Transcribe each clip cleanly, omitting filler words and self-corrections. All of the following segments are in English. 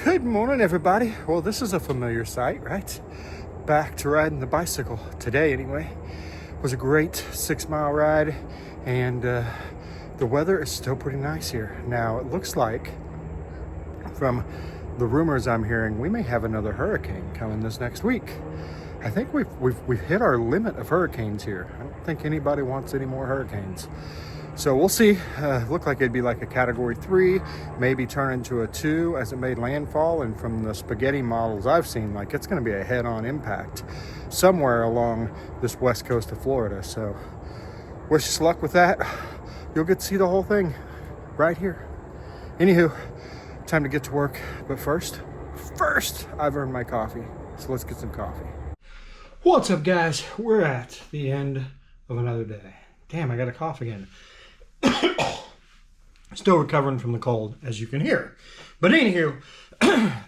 Good morning, everybody. Well, this is a familiar sight, right? Back to riding the bicycle today, anyway. It was a great 6-mile ride, and the weather is still pretty nice here. Now, it looks like, from the rumors I'm hearing, we may have another hurricane coming this next week. I think we've hit our limit of hurricanes here. I don't think anybody wants any more hurricanes. So we'll see. Looked like it'd be like a category 3, maybe turn into a 2 as it made landfall. And from the spaghetti models I've seen, like it's going to be a head-on impact somewhere along this west coast of Florida. So wish us luck with that. You'll get to see the whole thing right here. Anywho, time to get to work. But first, I've earned my coffee. So let's get some coffee. What's up, guys? We're at the end of another day. Damn, I got a cough again. Still recovering from the cold, as you can hear. But anywho,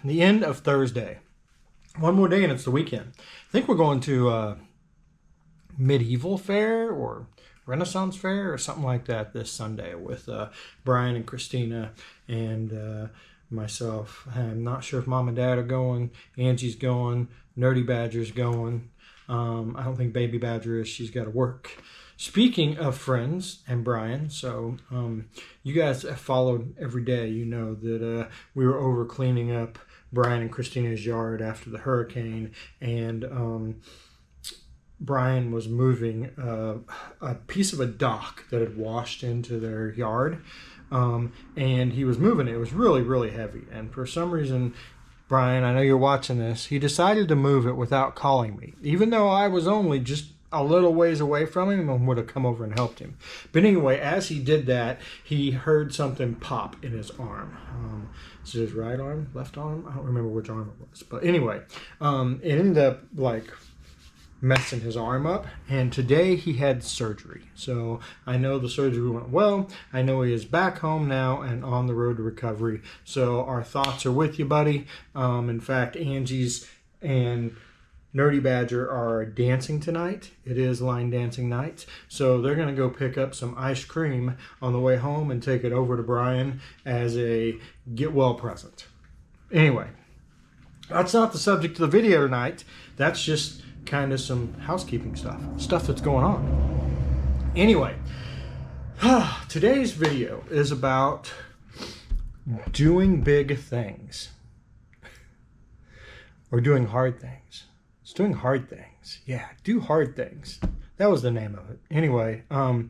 the end of Thursday. One more day and it's the weekend. I think we're going to Medieval Fair or Renaissance Fair or something like that this Sunday with Brian and Christina and myself. I'm not sure if Mom and Dad are going. Angie's going. Nerdy Badger's going. I don't think Baby Badger is. She's got to work. Speaking of friends and Brian, so you guys have followed every day. You know that we were over cleaning up Brian and Christina's yard after the hurricane, and Brian was moving a piece of a dock that had washed into their yard, and he was moving it. It was really, really heavy, and for some reason, Brian, I know you're watching this, he decided to move it without calling me, even though I was only just a little ways away from him and would have come over and helped him. But anyway, as he did that, he heard something pop in his arm. Is it his right arm? Left arm? I don't remember which arm it was. But anyway, it ended up like messing his arm up. And today he had surgery. So I know the surgery went well. I know he is back home now and on the road to recovery. So our thoughts are with you, buddy. In fact, Angie's and Nerdy Badger are dancing tonight. It is line dancing night. So they're going to go pick up some ice cream on the way home and take it over to Brian as a get well present. Anyway, that's not the subject of the video tonight. That's just kind of some housekeeping stuff that's going on. Anyway, today's video is about doing big things or doing hard things. It's doing hard things. Yeah, do hard things. That was the name of it. Anyway, if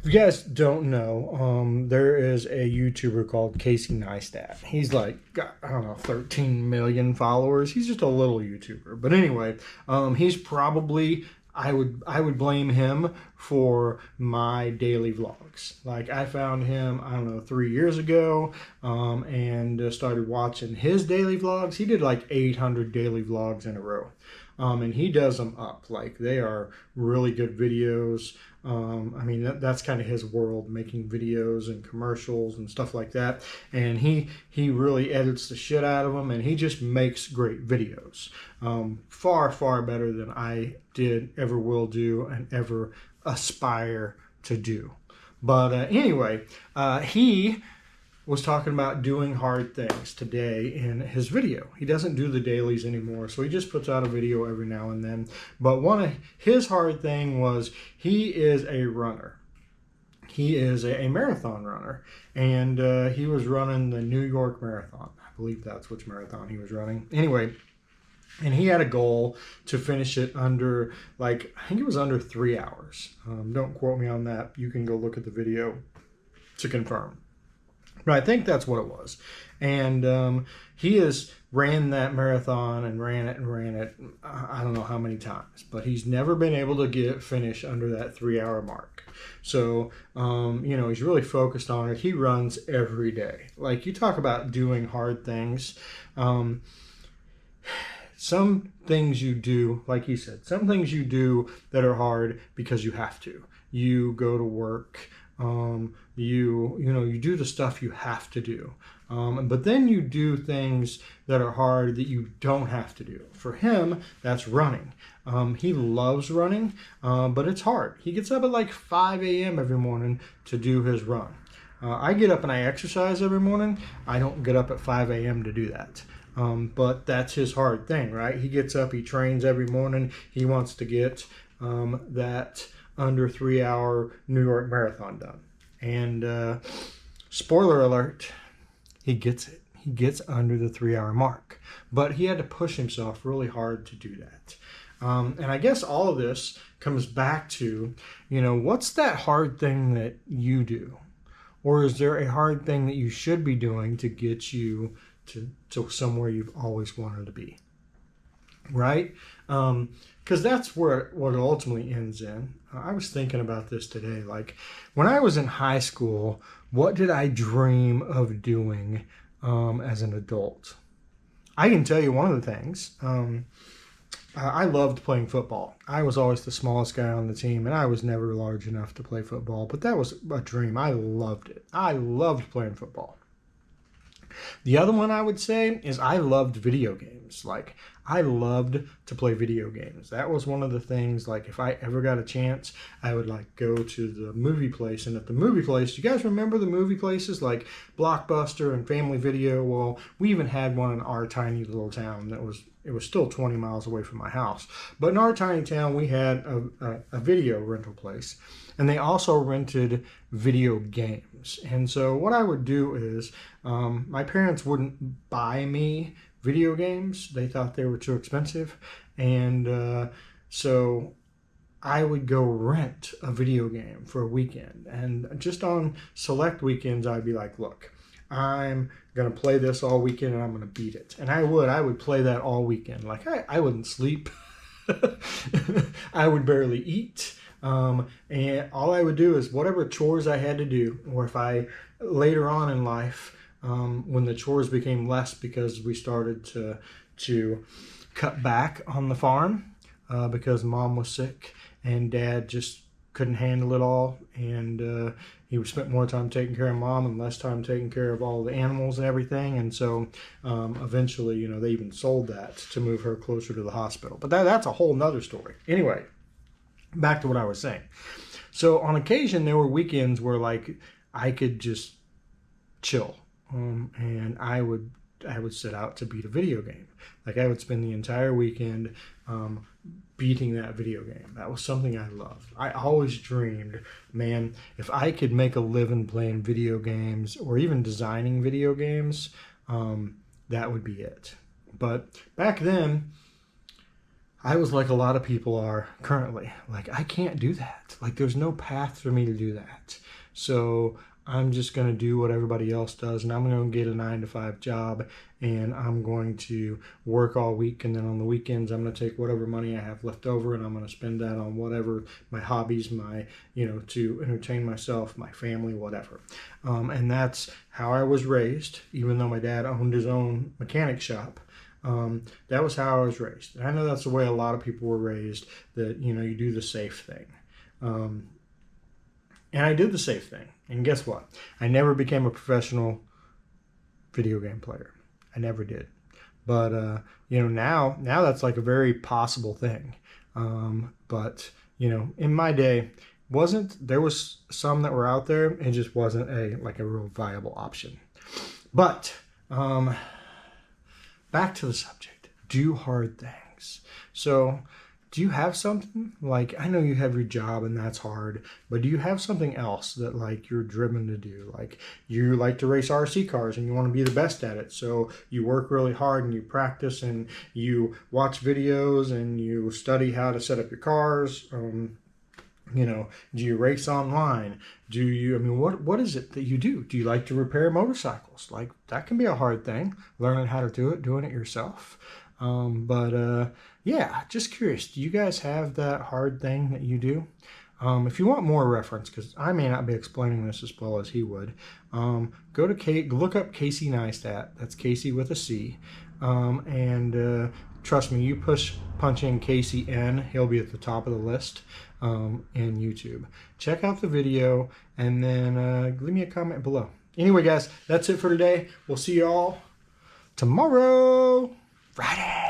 you guys don't know, there is a YouTuber called Casey Neistat. He's like, got, I don't know, 13 million followers. He's just a little YouTuber. But anyway, he's probably, I would blame him for my daily vlogs. Like I found him, I don't know, 3 years ago, and started watching his daily vlogs. He did like 800 daily vlogs in a row. And he does them up. Like they are really good videos. I mean, that's kind of his world, making videos and commercials and stuff like that. And he really edits the shit out of them, and he just makes great videos. Far, far better than I did, ever will do, and ever aspire to do. But anyway, he was talking about doing hard things today in his video. He doesn't do the dailies anymore, so he just puts out a video every now and then. But one of his hard thing was he is a runner. He is a marathon runner, and he was running the New York Marathon. I believe that's which marathon he was running. Anyway, and he had a goal to finish it under, like, I think it was under 3 hours. Don't quote me on that. You can go look at the video to confirm. But I think that's what it was. And he has ran that marathon and ran it, I don't know how many times. But he's never been able to get it finished under that 3 hour mark. So, you know, he's really focused on it. He runs every day. Like, you talk about doing hard things. Some things you do, like he said, some things you do that are hard because you have to. You go to work. You do the stuff you have to do. But then you do things that are hard that you don't have to do. For him, that's running. He loves running, but it's hard. He gets up at like 5 a.m. every morning to do his run. I get up and I exercise every morning. I don't get up at 5 a.m. to do that. But that's his hard thing, right? He gets up, he trains every morning. He wants to get that under 3-hour New York Marathon done. And spoiler alert, he gets it. He gets under the 3-hour mark. But he had to push himself really hard to do that. And I guess all of this comes back to, what's that hard thing that you do? Or is there a hard thing that you should be doing to get you to somewhere you've always wanted to be? Right? Because that's what it ultimately ends in. I was thinking about this today. Like, when I was in high school, what did I dream of doing as an adult? I can tell you one of the things. I loved playing football. I was always the smallest guy on the team, and I was never large enough to play football, but that was a dream. I loved it. I loved playing football. The other one I would say is I loved video games. Like, I loved to play video games. That was one of the things, like, if I ever got a chance, I would, like, go to the movie place. And at the movie place, you guys remember the movie places like Blockbuster and Family Video? Well, we even had one in our tiny little town that was still 20 miles away from my house. But in our tiny town, we had a video rental place. And they also rented video games. And so what I would do is, my parents wouldn't buy me video games. They thought they were too expensive. And so I would go rent a video game for a weekend. And just on select weekends, I'd be like, look, I'm going to play this all weekend and I'm going to beat it. And I would play that all weekend. Like, I wouldn't sleep. I would barely eat. And all I would do is whatever chores I had to do, or if I later on in life, when the chores became less because we started to cut back on the farm, because mom was sick and dad just couldn't handle it all, and he spent more time taking care of mom and less time taking care of all the animals and everything. And so eventually, they even sold that to move her closer to the hospital. But that's a whole nother story. Anyway, back to what I was saying. So on occasion, there were weekends where, like, I could just chill, and I would set out to beat a video game. Like, I would spend the entire weekend beating that video game. That was something I loved. I always dreamed, man, if I could make a living playing video games or even designing video games, that would be it. But back then, I was like a lot of people are currently. Like, I can't do that. Like, there's no path for me to do that. So I'm just going to do what everybody else does, and I'm going to get a 9-to-5 job, and I'm going to work all week, and then on the weekends I'm going to take whatever money I have left over, and I'm going to spend that on whatever, my hobbies, my, to entertain myself, my family, whatever. And that's how I was raised, even though my dad owned his own mechanic shop. That was how I was raised. And I know that's the way a lot of people were raised, that, you do the safe thing. And I did the safe thing. And guess what? I never became a professional video game player. I never did. But, now that's like a very possible thing. But, in my day, there was some that were out there. It just wasn't a real viable option. But, back to the subject. Do hard things. So, do you have something? Like, I know you have your job and that's hard, but do you have something else that, like, you're driven to do? Like, you like to race RC cars and you want to be the best at it. So you work really hard and you practice and you watch videos and you study how to set up your cars. Do you race online? What is it that you do? Do you like to repair motorcycles? Like, that can be a hard thing, learning how to do it, doing it yourself. Yeah, just curious. Do you guys have that hard thing that you do? If you want more reference, because I may not be explaining this as well as he would, go to look up Casey Neistat. That's Casey with a C. Trust me, you punch in Casey N, he'll be at the top of the list in YouTube. Check out the video, and then leave me a comment below. Anyway, guys, that's it for today. We'll see you all tomorrow, Friday.